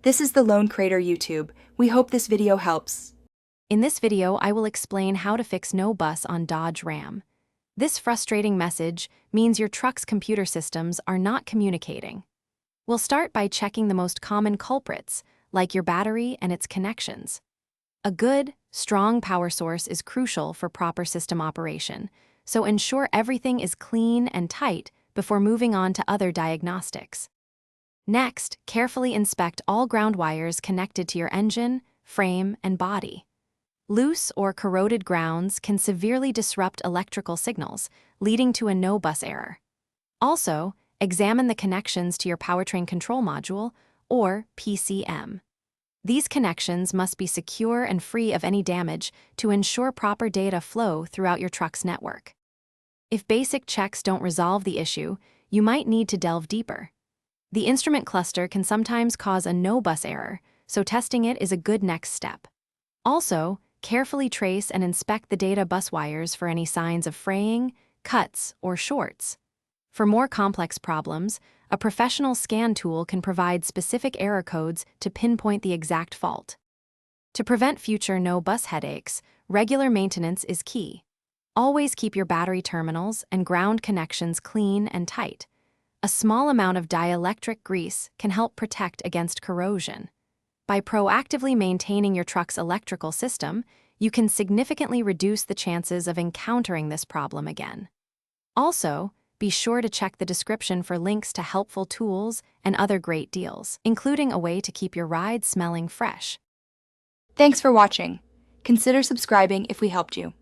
This is the Lone Crater YouTube. We hope this video helps. In this video, I will explain how to fix no bus on Dodge Ram. This frustrating message means your truck's computer systems are not communicating. We'll start by checking the most common culprits, like your battery and its connections. A good, strong power source is crucial for proper system operation, so ensure everything is clean and tight before moving on to other diagnostics. Next, carefully inspect all ground wires connected to your engine, frame, and body. Loose or corroded grounds can severely disrupt electrical signals, leading to a no-bus error. Also, examine the connections to your powertrain control module, or PCM. These connections must be secure and free of any damage to ensure proper data flow throughout your truck's network. If basic checks don't resolve the issue, you might need to delve deeper. The instrument cluster can sometimes cause a no-bus error, so testing it is a good next step. Also, carefully trace and inspect the data bus wires for any signs of fraying, cuts, or shorts. For more complex problems, a professional scan tool can provide specific error codes to pinpoint the exact fault. To prevent future no-bus headaches, regular maintenance is key. Always keep your battery terminals and ground connections clean and tight. A small amount of dielectric grease can help protect against corrosion. By proactively maintaining your truck's electrical system, you can significantly reduce the chances of encountering this problem again. Also, be sure to check the description for links to helpful tools and other great deals, including a way to keep your ride smelling fresh. Thanks for watching. Consider subscribing if we helped you.